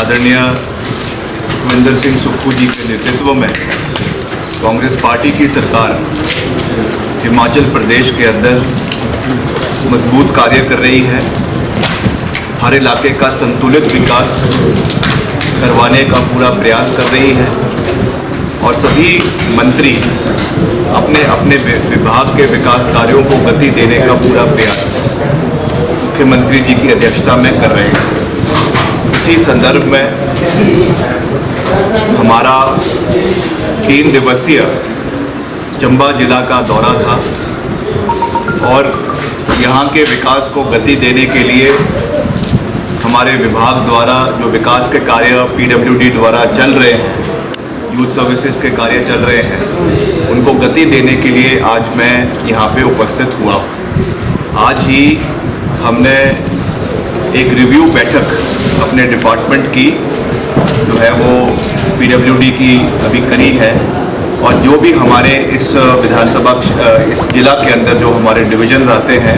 आदरणीय सुखविंदर सिंह सुक्खू जी के नेतृत्व में कांग्रेस पार्टी की सरकार हिमाचल प्रदेश के अंदर मजबूत कार्य कर रही है। हर इलाके का संतुलित विकास करवाने का पूरा प्रयास कर रही है और सभी मंत्री अपने अपने विभाग के विकास कार्यों को गति देने का पूरा प्रयास मुख्यमंत्री जी की अध्यक्षता में कर रहे हैं। इसी संदर्भ में हमारा 3 दिवसीय चंबा जिला का दौरा था और यहाँ के विकास को गति देने के लिए हमारे विभाग द्वारा जो विकास के कार्य पीडब्ल्यूडी द्वारा चल रहे हैं, यूथ सर्विसेज के कार्य चल रहे हैं, उनको गति देने के लिए आज मैं यहाँ पे उपस्थित हुआ। आज ही हमने एक रिव्यू बैठक अपने डिपार्टमेंट की जो है वो पीडब्ल्यूडी की अभी करी है और जो भी हमारे इस विधानसभा इस जिला के अंदर जो हमारे डिविजन्स आते हैं,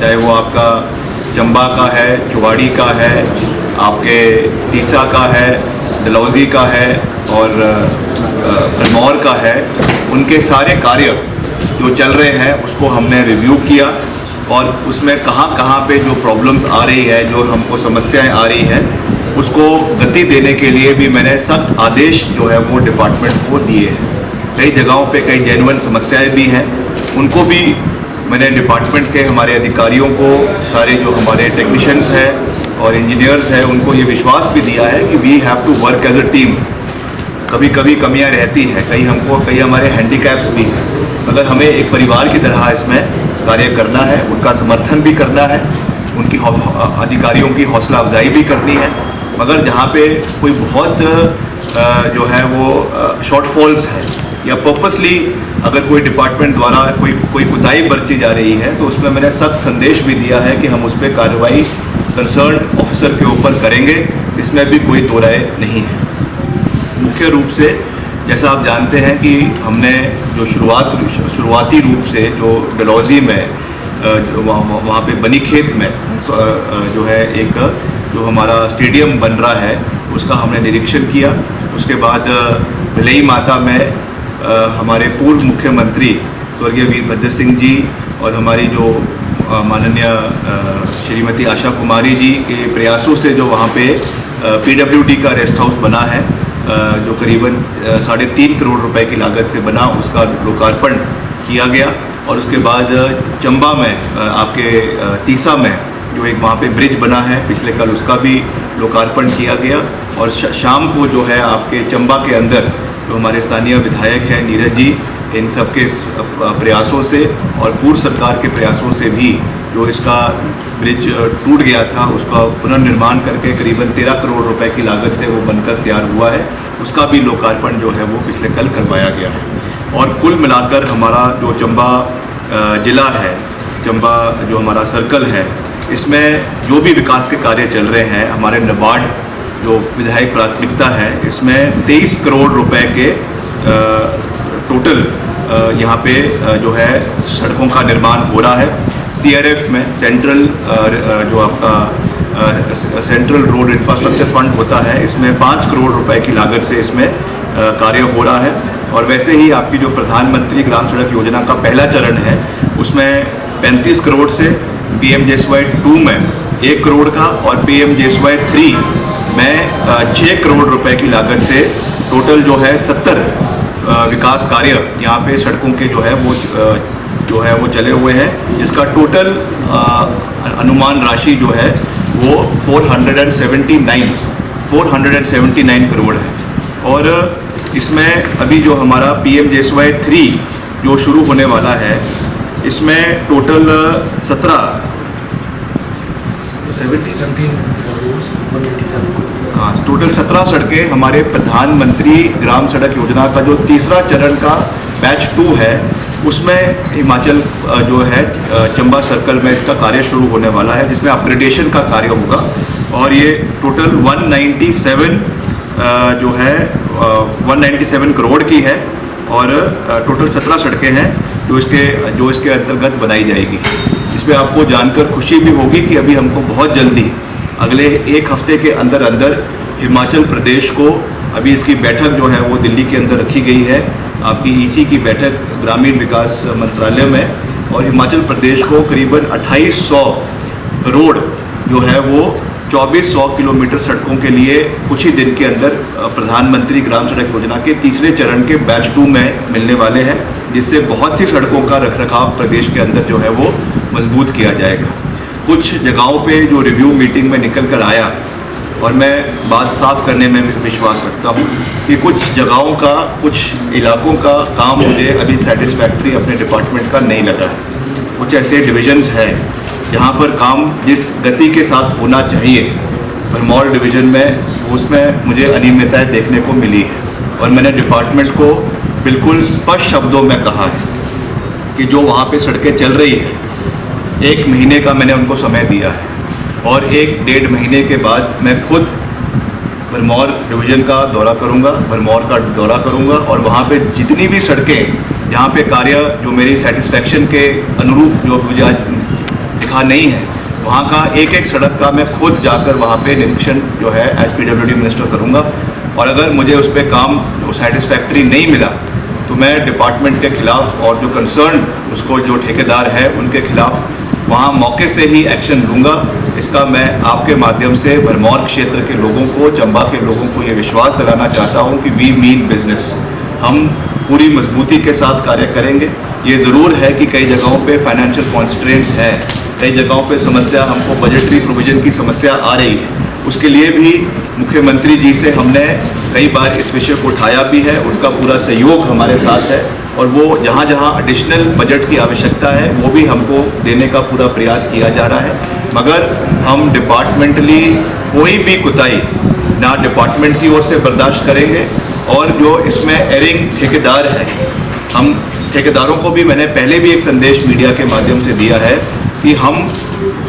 चाहे वो आपका चंबा का है, चुवाड़ी का है, आपके तीसा का है, डलहौजी का है और भरमौर का है, उनके सारे कार्य जो चल रहे हैं उसको हमने रिव्यू किया और उसमें कहाँ पे जो प्रॉब्लम्स आ रही है, जो हमको समस्याएं आ रही हैं, उसको गति देने के लिए भी मैंने सख्त आदेश जो है वो डिपार्टमेंट को दिए हैं। कई जगहों पे कई जेन्युइन समस्याएं भी हैं, उनको भी मैंने डिपार्टमेंट के हमारे अधिकारियों को, सारे जो हमारे टेक्नीशियंस हैं और इंजीनियर्स हैं, उनको ये विश्वास भी दिया है कि we have to work as a team. कभी कभी कमियां रहती हैं, कई हमारे हैंडीकैप्स भी हैं, मगर हमें एक परिवार की तरह इसमें कार्य करना है, उनका समर्थन भी करना है, उनकी अधिकारियों की हौसला अफजाई भी करनी है। मगर जहाँ पे कोई बहुत जो है वो शॉर्टफॉल्स है या पर्पसली अगर कोई डिपार्टमेंट द्वारा कोई कोताही बरती जा रही है, तो उसमें मैंने सख्त संदेश भी दिया है कि हम उस पर कार्रवाई कंसर्न ऑफिसर के ऊपर करेंगे, इसमें भी कोई दो राय नहीं है। मुख्य रूप से जैसा आप जानते हैं कि हमने जो शुरुआती रूप से जो डलहौजी में वहाँ पे बनीखेत में जो है एक जो हमारा स्टेडियम बन रहा है उसका हमने निरीक्षण किया। उसके बाद भिलई माता में हमारे पूर्व मुख्यमंत्री स्वर्गीय वीरभद्र सिंह जी और हमारी जो माननीय श्रीमती आशा कुमारी जी के प्रयासों से जो वहाँ पे पीडब्ल्यूडी का रेस्ट हाउस बना है, जो करीबन 3.5 करोड़ रुपए की लागत से बना, उसका लोकार्पण किया गया। और उसके बाद चंबा में आपके तीसा में जो एक वहाँ पे ब्रिज बना है, पिछले कल उसका भी लोकार्पण किया गया। और शाम को जो है आपके चंबा के अंदर जो हमारे स्थानीय विधायक हैं नीरज जी, इन सब के प्रयासों से और पूर्व सरकार के प्रयासों से भी जो इसका ब्रिज टूट गया था उसका पुनर्निर्माण करके करीबन 13 करोड़ रुपए की लागत से वो बनकर तैयार हुआ है, उसका भी लोकार्पण जो है वो पिछले कल करवाया गया है। और कुल मिलाकर हमारा जो चंबा जिला है, चंबा जो हमारा सर्कल है, इसमें जो भी विकास के कार्य चल रहे हैं, हमारे नाबार्ड जो विधायक प्राथमिकता है, इसमें 23 करोड़ रुपए के टोटल यहाँ पे जो है सड़कों का निर्माण हो रहा है। CRF में सेंट्रल जो आपका सेंट्रल रोड इंफ्रास्ट्रक्चर फंड होता है, इसमें 5 करोड़ रुपए की लागत से इसमें कार्य हो रहा है। और वैसे ही आपकी जो प्रधानमंत्री ग्राम सड़क योजना का पहला चरण है उसमें 35 करोड़ से, PMJSY 2 में 1 करोड़ का और PMJSY 3 में 6 करोड़ रुपए की लागत से टोटल जो है 70 विकास कार्य यहाँ पे सड़कों के जो है वो चले हुए हैं, जिसका टोटल अनुमान राशि जो है वो 479 करोड़ है। और इसमें अभी जो हमारा PMJSY 3 जो शुरू होने वाला है, इसमें टोटल 17 सड़कें हमारे प्रधानमंत्री ग्राम सड़क योजना का जो तीसरा चरण का बैच 2 है, उसमें हिमाचल जो है चंबा सर्कल में इसका कार्य शुरू होने वाला है, जिसमें अपग्रेडेशन का कार्य होगा। और ये टोटल 197 करोड़ की है और टोटल 17 सड़कें हैं जो इसके अंतर्गत बनाई जाएगी। इसमें आपको जानकर खुशी भी होगी कि अभी हमको बहुत जल्दी अगले 1 हफ्ते के अंदर हिमाचल प्रदेश को अभी इसकी बैठक जो है वो दिल्ली के अंदर रखी गई है, आपकी ईसी की बैठक ग्रामीण विकास मंत्रालय में, और हिमाचल प्रदेश को करीबन 2800 करोड़ जो है वो 2400 किलोमीटर सड़कों के लिए कुछ ही दिन के अंदर प्रधानमंत्री ग्राम सड़क योजना के तीसरे चरण के बैच 2 में मिलने वाले हैं, जिससे बहुत सी सड़कों का रखरखाव प्रदेश के अंदर जो है वो मजबूत किया जाएगा। कुछ जगहों पे जो रिव्यू मीटिंग में निकल कर आया, और मैं बात साफ करने में विश्वास रखता हूँ कि कुछ जगहों का, कुछ इलाकों का काम मुझे अभी सेटिस्फैक्ट्री अपने डिपार्टमेंट का नहीं लगा है। कुछ ऐसे डिविजन्स हैं जहाँ पर काम जिस गति के साथ होना चाहिए भरमौर डिवीज़न में, उसमें मुझे अनियमितताएं देखने को मिली है। और मैंने डिपार्टमेंट को बिल्कुल स्पष्ट शब्दों में कहा है कि जो वहाँ पे सड़कें चल रही है, 1 महीने का मैंने उनको समय दिया है, और 1-1.5 महीने के बाद मैं खुद भरमौर डिवीज़न का दौरा करूँगा, भरमौर का दौरा करूँगा, और वहाँ पे जितनी भी सड़कें जहाँ पे कार्य जो मेरी सेटिस्फैक्शन के अनुरूप जो मुझे आज दिखा नहीं है, वहाँ का एक सड़क का मैं खुद जाकर वहाँ पे निरीक्षण जो है एज PWD मिनिस्टर करूँगा। और अगर मुझे उस पर काम जो सेटिस्फैक्ट्री नहीं मिला तो मैं डिपार्टमेंट के खिलाफ और जो कंसर्न उसको जो ठेकेदार है उनके खिलाफ वहाँ मौके से ही एक्शन लूँगा। इसका मैं आपके माध्यम से भरमौर क्षेत्र के लोगों को, चंबा के लोगों को ये विश्वास दिलाना चाहता हूँ कि वी मीन बिजनेस। हम पूरी मजबूती के साथ कार्य करेंगे। ये ज़रूर है कि कई जगहों पे फाइनेंशियल कॉन्स्ट्रेंट्स है, कई जगहों पे समस्या, हमको बजटरी प्रोविज़न की समस्या आ रही है। उसके लिए भी मुख्यमंत्री जी से हमने कई बार इस विषय को उठाया भी है, उनका पूरा सहयोग हमारे साथ है, और वो जहाँ जहाँ एडिशनल बजट की आवश्यकता है वो भी हमको देने का पूरा प्रयास किया जा रहा है। मगर हम डिपार्टमेंटली कोई भी कुताही ना डिपार्टमेंट की ओर से बर्दाश्त करेंगे, और जो इसमें एरिंग ठेकेदार है, हम ठेकेदारों को भी मैंने पहले भी एक संदेश मीडिया के माध्यम से दिया है कि हम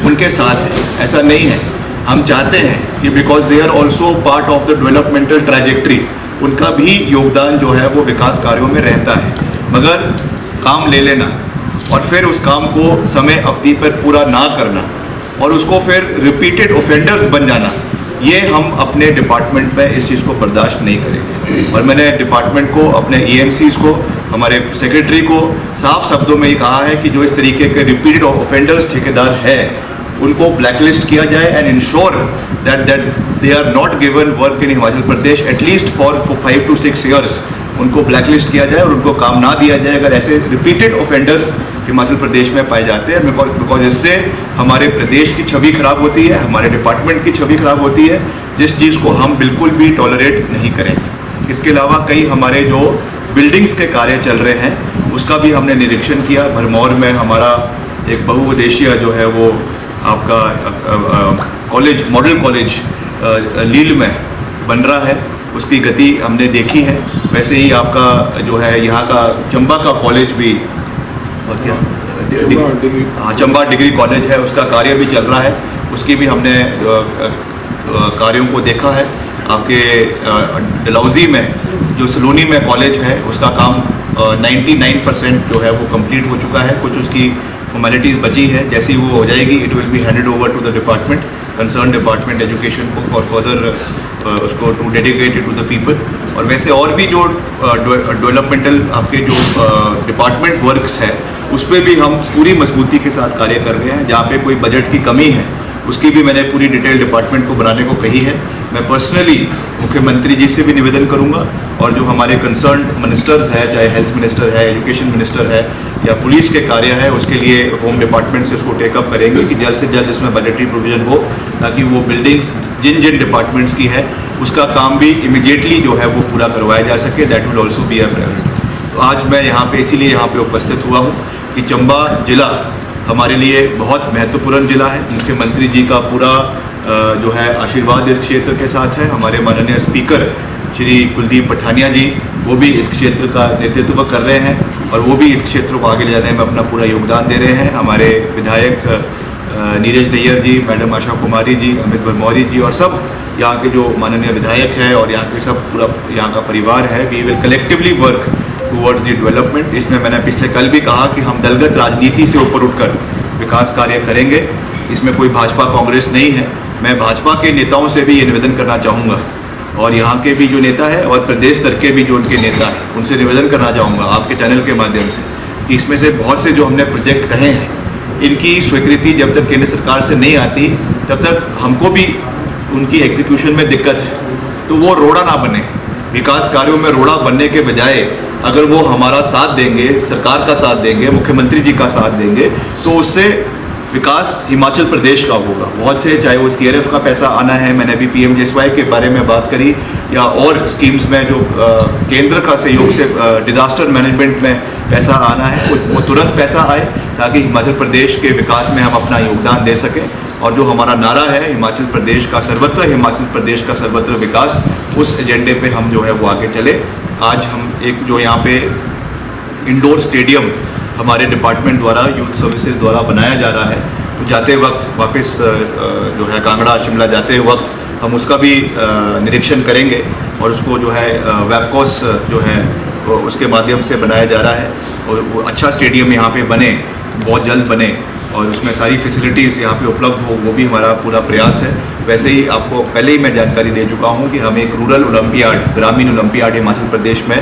उनके साथ हैं। ऐसा नहीं है, हम चाहते हैं कि because they are also part of the developmental trajectory, उनका भी योगदान जो है वो विकास कार्यों में रहता है। मगर काम ले लेना और फिर उस काम को समय अवधि पर पूरा ना करना और उसको फिर रिपीटेड ऑफेंडर्स बन जाना, ये हम अपने डिपार्टमेंट में इस चीज़ को बर्दाश्त नहीं करेंगे। और मैंने डिपार्टमेंट को, अपने EMCs को, हमारे सेक्रेटरी को साफ शब्दों में ये कहा है कि जो इस तरीके के रिपीटेड ऑफेंडर्स ठेकेदार है उनको ब्लैकलिस्ट किया जाए and ensure that they are not given work in Himachal Pradesh at least for 5 to 6 years। उनको ब्लैकलिस्ट किया जाए और उनको काम ना दिया जाए अगर ऐसे रिपीटेड ऑफेंडर्स हिमाचल प्रदेश में पाए जाते हैं, बिकॉज इससे हमारे प्रदेश की छवि खराब होती है, हमारे डिपार्टमेंट की छवि खराब होती है, जिस चीज़ को हम बिल्कुल भी टॉलरेट नहीं करेंगे। इसके अलावा कई हमारे जो बिल्डिंग्स के कार्य चल रहे हैं उसका भी हमने निरीक्षण किया। भरमौर में हमारा एक बहुउद्देशीय जो है वो आपका कॉलेज, मॉडल कॉलेज लील में बन रहा है, उसकी गति हमने देखी है। वैसे ही आपका जो है यहाँ का चंबा का कॉलेज भी, हाँ, चंबा डिग्री कॉलेज है, उसका कार्य भी चल रहा है, उसकी भी हमने कार्यों को देखा है। आपके डलहौजी में जो सलोनी में कॉलेज है उसका काम 99% जो है वो कंप्लीट हो चुका है। कुछ उसकी फॉर्मेलिटीज़ बची है, जैसी वो हो जाएगी it will be handed over to the department, concern department education को, फॉर फर्दर उसको to dedicated to the people. और वैसे और भी जो डेवलपमेंटल आपके जो डिपार्टमेंट वर्क्स है उस पर भी हम पूरी मजबूती के साथ कार्य कर रहे हैं। जहाँ पे कोई बजट की कमी है उसकी भी मैंने पूरी डिटेल डिपार्टमेंट को बनाने को कही है। मैं पर्सनली मुख्यमंत्री जी से भी निवेदन करूंगा और जो हमारे कंसर्न मिनिस्टर्स है, चाहे हेल्थ मिनिस्टर है, एजुकेशन मिनिस्टर है या पुलिस के कार्य है, उसके लिए होम डिपार्टमेंट से उसको टेकअप करेंगे कि जल्द से जल्द इसमें बजटरी प्रोविजन हो, ताकि वो बिल्डिंग्स जिन जिन डिपार्टमेंट्स की है उसका काम भी इमीडिएटली जो है वो पूरा करवाया जा सके। That will also be a priority. तो आज मैं यहाँ पे इसीलिए यहाँ पे उपस्थित हुआ हूँ कि चंबा जिला हमारे लिए बहुत महत्वपूर्ण जिला है। मुख्यमंत्री जी का पूरा जो है आशीर्वाद इस क्षेत्र के साथ है। हमारे माननीय स्पीकर श्री कुलदीप पठानिया जी वो भी इस क्षेत्र का नेतृत्व कर रहे हैं और वो भी इस क्षेत्र को आगे ले जाने में अपना पूरा योगदान दे रहे हैं। हमारे विधायक नीरज नैयर जी, मैडम आशा कुमारी जी, अमित भरमौरी जी और सब यहाँ के जो माननीय विधायक हैं और यहाँ के सब पूरा यहाँ का परिवार है, we will collectively work towards the development. इसमें मैंने पिछले कल भी कहा कि हम दलगत राजनीति से ऊपर उठकर विकास कार्य करेंगे। इसमें कोई भाजपा कांग्रेस नहीं है। मैं भाजपा के नेताओं से भी ये निवेदन करना चाहूँगा और यहाँ के भी जो नेता है और प्रदेश स्तर के भी जो उनके नेता हैं, उनसे निवेदन करना चाहूँगा आपके चैनल के माध्यम से कि इसमें से बहुत से जो हमने प्रोजेक्ट कहे हैं, इनकी स्वीकृति जब तक केंद्र सरकार से नहीं आती तब तक हमको भी उनकी एग्जीक्यूशन में दिक्कत है। तो वो रोड़ा ना बने, विकास कार्यों में रोड़ा बनने के बजाय अगर वो हमारा साथ देंगे, सरकार का साथ देंगे, मुख्यमंत्री जी का साथ देंगे, तो उससे विकास हिमाचल प्रदेश का होगा। बहुत से, चाहे वो CRF का पैसा आना है, मैंने अभी PMJSY के बारे में बात करी, या और स्कीम्स में जो केंद्र का सहयोग से डिज़ास्टर मैनेजमेंट में पैसा आना है, वो तुरंत पैसा आए ताकि हिमाचल प्रदेश के विकास में हम अपना योगदान दे सकें। और जो हमारा नारा है हिमाचल प्रदेश का सर्वत्र, हिमाचल प्रदेश का सर्वत्र विकास, उस एजेंडे पे हम जो है वो आगे चले। आज हम एक जो यहाँ पे इंडोर स्टेडियम हमारे डिपार्टमेंट द्वारा, यूथ सर्विसेज द्वारा बनाया जा रहा है, तो जाते वक्त वापस जो है कांगड़ा शिमला जाते वक्त हम उसका भी निरीक्षण करेंगे और उसको जो है वेबकॉस जो है उसके माध्यम से बनाया जा रहा है और वो अच्छा स्टेडियम यहाँ पे बने, बहुत जल्द बने और उसमें सारी फैसिलिटीज़ यहाँ पे उपलब्ध हो, वो भी हमारा पूरा प्रयास है। वैसे ही आपको पहले ही मैं जानकारी दे चुका हूँ कि हम एक रूरल ओलंपियाड, ग्रामीण ओलंपियाड हिमाचल प्रदेश में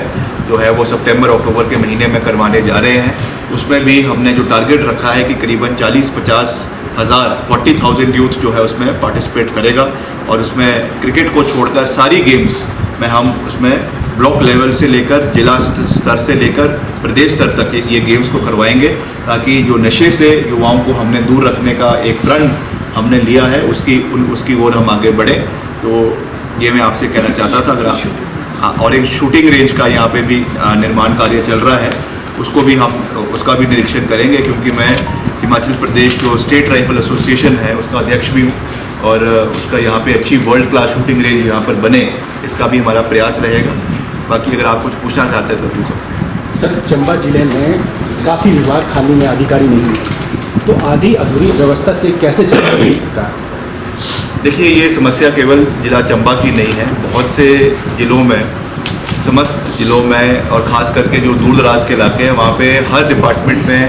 जो है वो सितंबर अक्टूबर के महीने में करवाने जा रहे हैं। उसमें भी हमने जो टारगेट रखा है कि करीबन 40-50 हज़ार 40,000 यूथ जो है उसमें पार्टिसिपेट करेगा और उसमें क्रिकेट को छोड़कर सारी गेम्स में हम उसमें ब्लॉक लेवल से लेकर जिला स्तर से लेकर प्रदेश स्तर तक ये गेम्स को करवाएंगे, ताकि जो नशे से युवाओं को हमने दूर रखने का एक प्रण हमने लिया है उसकी ओर हम आगे बढ़े। तो ये मैं आपसे कहना चाहता था। अगर हाँ, और एक शूटिंग रेंज का यहाँ पे भी निर्माण कार्य चल रहा है, उसको भी हम उसका भी निरीक्षण करेंगे, क्योंकि मैं हिमाचल प्रदेश जो स्टेट राइफल एसोसिएशन है उसका अध्यक्ष भी हूँ और उसका यहाँ पे अच्छी वर्ल्ड क्लास शूटिंग रेंज यहाँ पर बने, इसका भी हमारा प्रयास रहेगा। बाकी अगर आप कुछ पूछना चाहते हैं तो पूछ सकते हैं। सर, चंबा जिले में काफ़ी विभाग खाली में अधिकारी नहीं है, तो आधी अधूरी व्यवस्था से कैसे चल रही है सरकार? देखिए, ये समस्या केवल जिला चंबा की नहीं है, बहुत से जिलों में, समस्त जिलों में और ख़ास करके जो दूर दराज के इलाके हैं वहाँ पे हर डिपार्टमेंट में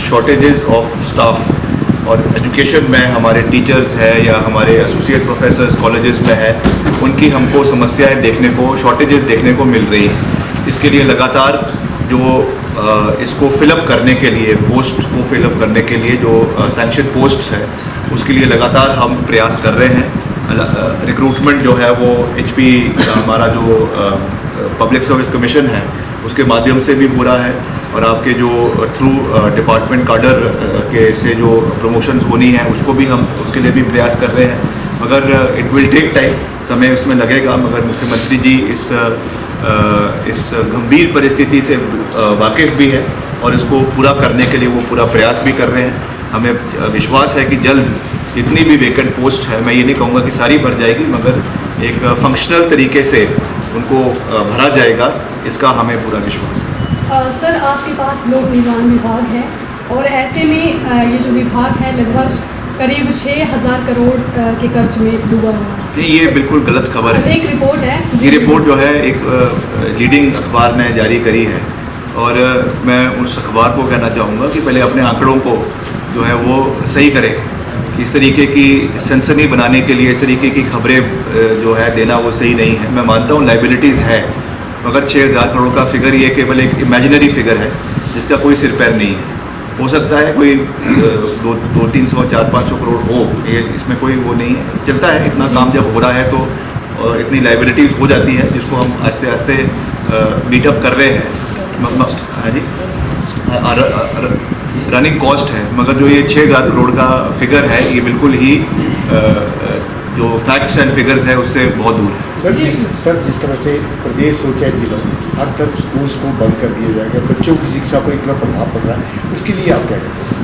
शॉर्टेजेस ऑफ स्टाफ और एजुकेशन में हमारे टीचर्स है या हमारे एसोसिएट प्रोफेसर्स कॉलेजेस में है, उनकी हमको समस्याएं देखने को, शॉर्टेजेस देखने को मिल रही है। इसके लिए लगातार जो इसको फिलअप करने के लिए, पोस्ट को फिलअप करने के लिए जो सैंक्शन पोस्ट्स है उसके लिए लगातार हम प्रयास कर रहे हैं। रिक्रूटमेंट जो है वो HP हमारा जो पब्लिक सर्विस कमीशन है उसके माध्यम से भी हो रहा है और आपके जो थ्रू डिपार्टमेंट काडर के से जो प्रमोशंस होनी है उसको भी हम उसके लिए भी प्रयास कर रहे हैं, मगर इट विल टेक टाइम, समय उसमें लगेगा। मगर मुख्यमंत्री जी इस गंभीर परिस्थिति से वाकिफ़ भी है और इसको पूरा करने के लिए वो पूरा प्रयास भी कर रहे हैं। हमें विश्वास है कि जल्द जितनी भी वेकेंट पोस्ट है, मैं ये नहीं कहूँगा कि सारी भर जाएगी, मगर एक फंक्शनल तरीके से उनको भरा जाएगा, इसका हमें पूरा विश्वास है। सर, आपके पास लोक निर्माण विभाग है और ऐसे में ये जो विभाग है लगभग करीब 6,000 करोड़ के कर्ज में डूबा हुआ है। नहीं, ये बिल्कुल गलत खबर है। एक रिपोर्ट है, ये रिपोर्ट जो है एक लीडिंग अखबार ने जारी करी है और मैं उस अखबार को कहना चाहूँगा कि पहले अपने आंकड़ों को जो है वो सही करें। इस तरीके की सनसनी बनाने के लिए इस तरीके की खबरें जो है देना वो सही नहीं है। मैं मानता हूँ लाइबिलिटीज़ है, मगर 6,000 करोड़ का फिगर ये केवल एक इमेजिनरी फिगर है जिसका कोई सिर पैर नहीं है। हो सकता है कोई 200-300 400-500 करोड़ हो, ये इसमें कोई वो नहीं है, चलता है। इतना काम जब हो रहा है तो इतनी लाइबिलिटीज़ हो जाती है जिसको हम आस्ते आस्ते मीटअप कर रहे हैं। हाँ जी, रनिंग कॉस्ट है, मगर जो ये 6,000 करोड़ का फिगर है ये बिल्कुल ही जो फैक्ट्स एंड फिगर्स है उससे बहुत दूर है। सर, जिस तरह से प्रदेश हो चाहे जिला, हर तरफ स्कूल्स को बंद कर दिया जाएगा, बच्चों की शिक्षा पर इतना प्रभाव पड़ रहा है, उसके लिए आप क्या कहते हैं?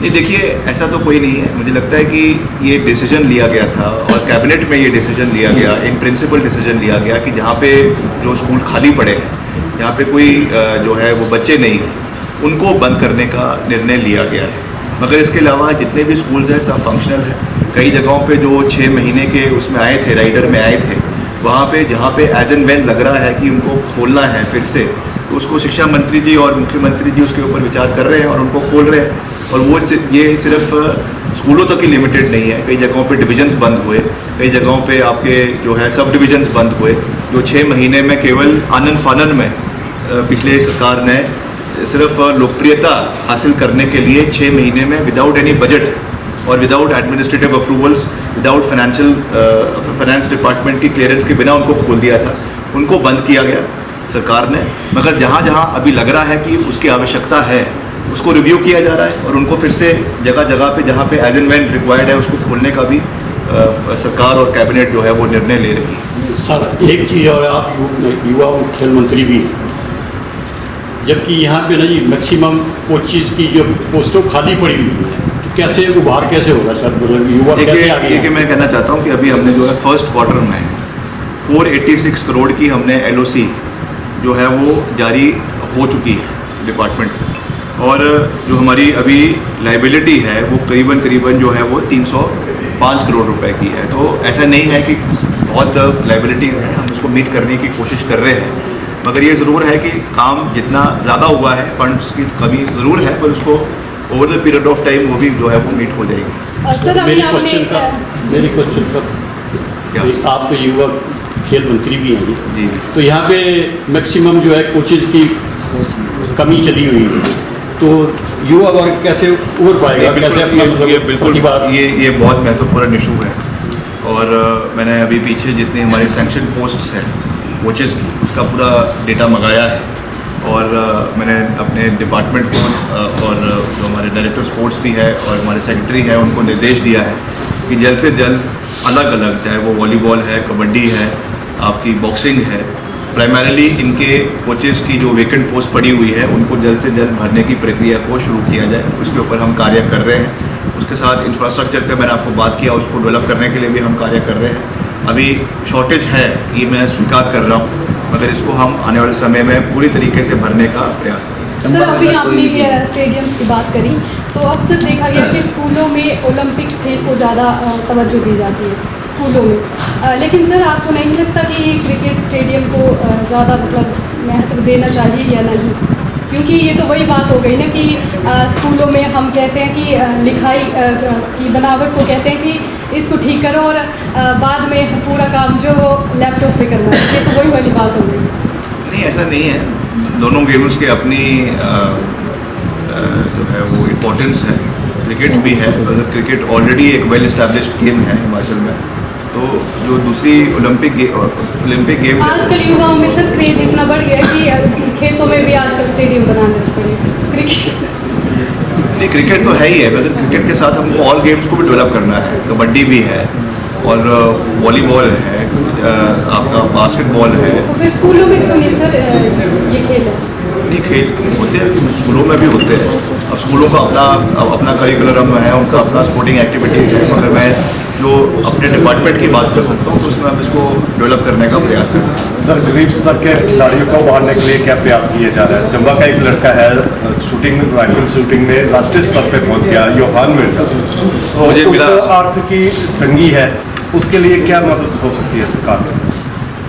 नहीं, देखिए, ऐसा तो कोई नहीं है। मुझे लगता है कि ये डिसीजन लिया गया था और कैबिनेट में ये डिसीजन लिया गया, इन प्रिंसिपल डिसीजन लिया गया कि जहाँ पे जो स्कूल खाली पड़े हैं, जहाँ पे कोई जो है वो बच्चे नहीं हैं, उनको बंद करने का निर्णय लिया गया है। मगर इसके अलावा जितने भी स्कूल्स हैं सब फंक्शनल हैं। कई जगहों पे जो 6 महीने के उसमें आए थे, राइडर में आए थे, वहाँ पे जहाँ पे एज एंड व्हेन लग रहा है कि उनको खोलना है फिर से, तो उसको शिक्षा मंत्री जी और मुख्यमंत्री जी उसके ऊपर विचार कर रहे हैं और उनको खोल रहे हैं। और वो ये सिर्फ स्कूलों तक ही लिमिटेड नहीं है, कई जगहों पे डिविजन्स बंद हुए, कई जगहों पे आपके जो है सब डिविजन्स बंद हुए, जो 6 महीने में केवल आनन फानन में पिछले सरकार ने सिर्फ लोकप्रियता हासिल करने के लिए 6 महीने में विदाउट एनी बजट और without administrative approvals, without finance department की क्लियरेंस के बिना उनको खोल दिया था। उनको बंद किया गया सरकार ने, मगर जहाँ जहाँ अभी लग रहा है कि उसकी आवश्यकता है उसको रिव्यू किया जा रहा है और उनको फिर से जगह जगह पे जहाँ पे एज एंड व्हेन रिक्वायर्ड है उसको खोलने का भी सरकार और कैबिनेट जो है वो निर्णय ले रही है। सर एक चीज़ और, आप युवा और खेल मंत्री भी हैं, जबकि यहाँ पे ना जी मैक्सिमम कोचिज़ की जो पोस्टों खाली पड़ी हुई है, तो कैसे उभार कैसे होगा सर, मतलब युवा कैसे आगे? देखिए मैं कहना चाहता हूँ कि अभी हमने जो है फर्स्ट क्वार्टर में 486 करोड़ की हमने LOC जो है वो जारी हो चुकी है डिपार्टमेंट, और जो हमारी अभी लाइबिलिटी है वो करीबन जो है वो 305 करोड़ रुपए की है। तो ऐसा नहीं है कि बहुत लाइबिलिटीज़ हैं, हम उसको मीट करने की कोशिश कर रहे हैं, मगर ये ज़रूर है कि काम जितना ज़्यादा हुआ है, फंड्स की कमी ज़रूर है, पर उसको over the period of time वो भी जो है वो मीट हो जाएगी। सर अभी मेरी क्वेश्चन का क्या आप तो युवा खेल मंत्री भी हैं जी, तो यहाँ पे मैक्सिमम जो है कोचेज़ की कमी चली हुई है, तो युवा वर्ग कैसे उभर पाएगा, कैसे अपना ये बिल्कुल प्रतिभा? ये बहुत महत्वपूर्ण इशू है, और मैंने अभी पीछे जितने हमारे सैंक्शन पोस्ट्स हैं कोचेस की, उसका पूरा डेटा मंगाया है, और मैंने अपने डिपार्टमेंट को और जो हमारे डायरेक्टर स्पोर्ट्स भी है और हमारे सेक्रेटरी है उनको निर्देश दिया है कि जल्द से जल्द अलग अलग, चाहे वो वॉलीबॉल है, कबड्डी है, आपकी बॉक्सिंग है, प्राइमरीली इनके कोचेस की जो वेकेंट पोस्ट पड़ी हुई है उनको जल्द से जल्द भरने की प्रक्रिया को शुरू किया जाए। उसके ऊपर हम कार्य कर रहे हैं। उसके साथ इंफ्रास्ट्रक्चर का मैंने आपको बात किया, उसको डेवलप करने के लिए भी हम कार्य कर रहे हैं। अभी शॉर्टेज है, ये मैं स्वीकार कर रहा हूँ, मगर इसको हम आने वाले समय में पूरी तरीके से भरने का प्रयास करेंगे। सर अभी आपने स्टेडियम्स की बात करी, तो अक्सर देखा गया कि स्कूलों में ओलंपिक्स खेल को ज़्यादा तवज्जो दी जाती है स्कूलों में, लेकिन सर आपको नहीं लगता कि क्रिकेट स्टेडियम को ज़्यादा मतलब महत्व देना चाहिए या नहीं? क्योंकि ये तो वही बात हो गई ना कि स्कूलों में हम कहते हैं कि लिखाई की बनावट को कहते हैं कि इसको ठीक करो और बाद में पूरा काम जो वो लैपटॉप पे करना है, ये तो वही वाली बात हो गई। नहीं, ऐसा नहीं है, दोनों गेम्स की अपनी जो है वो इम्पोर्टेंस है। क्रिकेट भी है, अगर क्रिकेट ऑलरेडी एक वेल इस्टेब्लिश्ड गेम है हिमाचल में, तो जो दूसरी ओलंपिक गेम आजकल युवाओं में सर क्रेज इतना बढ़ गया कि खेतों में भी आजकल स्टेडियम बनाने पड़े क्रिकेट। नहीं, क्रिकेट तो है ही है, मगर क्रिकेट के साथ हमको ऑल गेम्स को भी डेवलप करना है। कबड्डी भी है और वॉलीबॉल है, आपका बास्केटबॉल है। तो फिर स्कूलों में क्यों नहीं सर ये खेल है? नहीं, खेल होते हैं, स्कूलों में भी होते हैं। अब स्कूलों का अपना करिकुलम है, उनका अपना स्पोर्टिंग एक्टिविटीज़ है, मगर मैं जो अपने डिपार्टमेंट की बात कर सकता हूँ तो उसमें हम इसको डेवलप करने का प्रयास कर रहे हैं। सर गरीब स्तर के खिलाड़ियों को उभारने के लिए क्या प्रयास किए जा रहे हैं? चंबा का एक लड़का है, शूटिंग राइफल शूटिंग में राष्ट्रीय स्तर पे पहुंच गया, योहान मिर्जा, तो मुझे उसको अर्थ की तंगी है, उसके लिए क्या मदद हो सकती है सरकार में?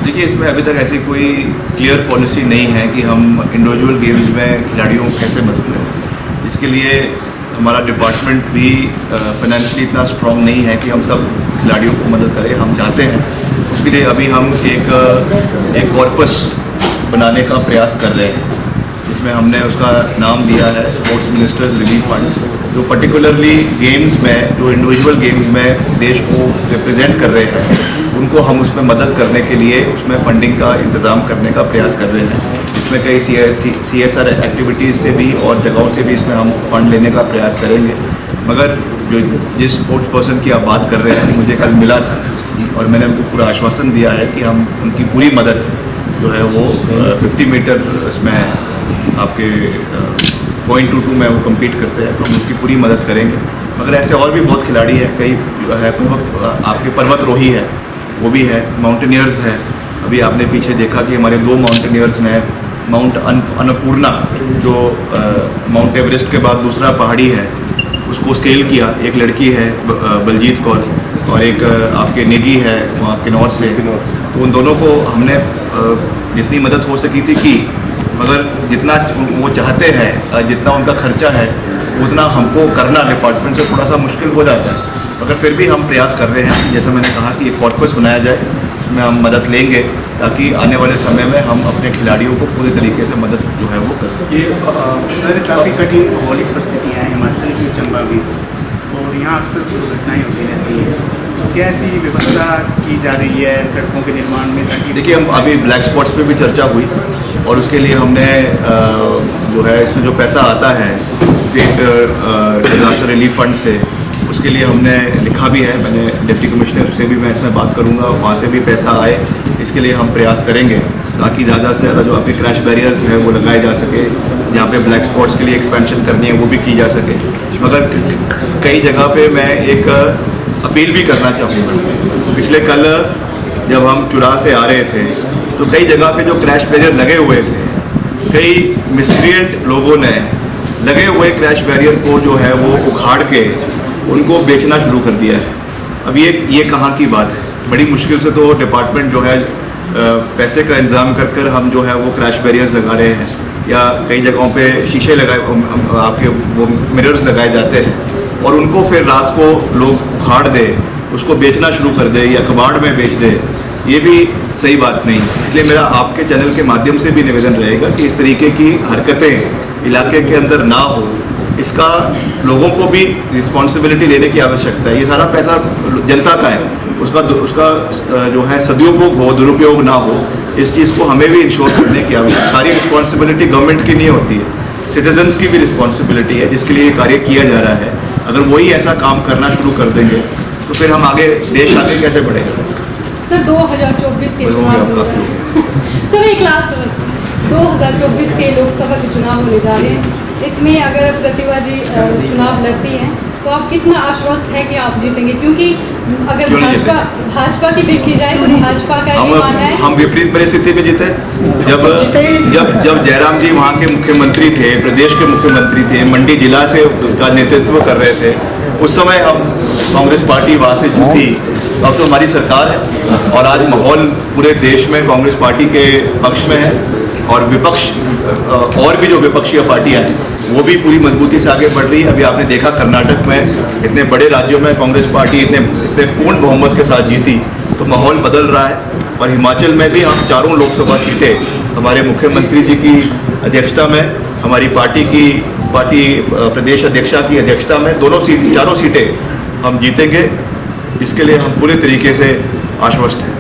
देखिए, इसमें अभी तक ऐसी कोई क्लियर पॉलिसी नहीं है कि हम इंडिविजुअल गेम्स में खिलाड़ियों को कैसे मदद करें। इसके लिए हमारा डिपार्टमेंट भी फाइनेंशियली इतना स्ट्रॉन्ग नहीं है कि हम सब खिलाड़ियों को मदद करें। हम चाहते हैं, उसके लिए अभी हम एक कॉर्पस बनाने का प्रयास कर रहे हैं, जिसमें हमने उसका नाम दिया है स्पोर्ट्स मिनिस्टर्स रिलीफ फंड, जो पर्टिकुलरली गेम्स में, जो इंडिविजुअल गेम्स में देश को रिप्रेजेंट कर रहे हैं, उनको हम उसमें मदद करने के लिए उसमें फंडिंग का इंतज़ाम करने का प्रयास कर रहे हैं। इसमें कई CSR एक्टिविटीज़ से भी और जगहों से भी इसमें हम फंड लेने का प्रयास करेंगे। मगर जिस स्पोर्ट्स पर्सन की आप बात कर रहे हैं, मुझे कल मिला था और मैंने उनको पूरा आश्वासन दिया है कि हम उनकी पूरी मदद जो है वो 50 मीटर इसमें आपके .22 में वो कम्पीट करते हैं, तो हम उसकी पूरी मदद करेंगे। मगर ऐसे और भी बहुत खिलाड़ी हैं, कई है आपके पर्वतरोही है, वो भी है, माउंटेनियर्स है। अभी आपने पीछे देखा कि हमारे 2 माउंटेनियर्स ने माउंट अन्नपूर्णा, जो माउंट एवरेस्ट के बाद दूसरा पहाड़ी है, उसको स्केल किया। एक लड़की है बलजीत कौर और एक आपके नेगी है वहाँ किन्नौर से। तो उन दोनों को हमने जितनी मदद हो सकी थी की, मगर जितना वो चाहते हैं, जितना उनका खर्चा है, उतना हमको करना डिपार्टमेंट से थोड़ा सा मुश्किल हो जाता है। मगर फिर भी हम प्रयास कर रहे हैं, जैसा मैंने कहा कि एक कॉर्पस बनाया जाए, उसमें हम मदद लेंगे ताकि आने वाले समय में हम अपने खिलाड़ियों को पूरी तरीके से मदद जो है वो कर सकें। ये सर काफ़ी कठिन भौगोलिक परिस्थितियाँ हैं हिमाचल की, चंबा भी, और यहाँ अक्सर दुर्घटनाएँ होती रहती हैं। तो क्या ऐसी व्यवस्था की जा रही है सड़कों के निर्माण में, ताकि देखिए, हम अभी ब्लैक स्पॉट्स पे भी चर्चा हुई और उसके लिए हमने जो है इसमें जो पैसा आता है स्टेट डिजास्टर रिलीफ फंड से, उसके लिए हमने लिखा भी है। मैंने डिप्टी कमिश्नर से भी मैं इसमें बात करूंगा, वहाँ से भी पैसा आए, इसके लिए हम प्रयास करेंगे ताकि ज़्यादा से ज़्यादा जो आपके क्रैश बैरियर्स हैं वो लगाए जा सके। जहाँ पे ब्लैक स्पॉट्स के लिए एक्सपेंशन करनी है वो भी की जा सके। मगर कई जगह पे मैं एक अपील भी करना चाहूँगा। पिछले कल जब हम चुरा से आ रहे थे तो कई जगह पे जो क्रैश बैरियर लगे हुए थे, कई मिसक्रिएंट लोगों ने लगे हुए क्रैश बैरियर को जो है वो उखाड़ के उनको बेचना शुरू कर दिया है। अब ये कहाँ की बात है? बड़ी मुश्किल से तो डिपार्टमेंट जो है पैसे का इंतज़ाम कर कर हम जो है वो क्रैश बैरियर्स लगा रहे हैं, या कई जगहों पे शीशे लगाए, आपके वो मिरर्स लगाए जाते हैं और उनको फिर रात को लोग उखाड़ दे, उसको बेचना शुरू कर दे या कबाड़ में बेच दे। ये भी सही बात नहीं। इसलिए मेरा आपके चैनल के माध्यम से भी निवेदन रहेगा कि इस तरीके की हरकतें इलाके के अंदर ना हो। इसका लोगों को भी रिस्पॉन्सिबिलिटी लेने की आवश्यकता है। ये सारा पैसा जनता का है, उसका जो है सदुपयोग हो, दुरुपयोग ना हो, इस चीज़ को हमें भी इंश्योर करने की आवश्यकता है। सारी रिस्पॉन्सिबिलिटी गवर्नमेंट की नहीं होती है, सिटीजन्स की भी रिस्पॉन्सिबिलिटी है, जिसके लिए ये कार्य किया जा रहा है। अगर वही ऐसा काम करना शुरू कर देंगे तो फिर हम आगे, देश आगे कैसे बढ़ेगा? सर 2024 के चुनाव हो रहे हैं। सर एक लास्ट 2024 के लोकसभा के चुनाव होने जा रहे हैं। इसमें अगर प्रतिभा जी चुनाव लड़ती हैं तो आप कितना आश्वस्त हैं कि आप जीतेंगे? क्योंकि अगर भाजपा की देखी जाए तो भाजपा का ये मानना है हम विपरीत परिस्थिति में जीते। जब जयराम जी वहाँ के मुख्यमंत्री थे, प्रदेश के मुख्यमंत्री थे, मंडी जिला से का नेतृत्व कर रहे थे, उस समय हम कांग्रेस पार्टी वहाँ से जीती। अब तो हमारी सरकार है और आज माहौल पूरे देश में कांग्रेस पार्टी के पक्ष में है और विपक्ष और भी जो विपक्षीय पार्टियां हैं वो भी पूरी मजबूती से आगे बढ़ रही है। अभी आपने देखा कर्नाटक में इतने बड़े राज्यों में कांग्रेस पार्टी इतने पूर्ण बहुमत के साथ जीती, तो माहौल बदल रहा है। और हिमाचल में भी हम चारों लोकसभा सीटें हमारे मुख्यमंत्री जी की अध्यक्षता में, हमारी पार्टी प्रदेश अध्यक्षा की अध्यक्षता में चारों सीटें हम जीतेंगे। इसके लिए हम पूरे तरीके से आश्वस्त हैं।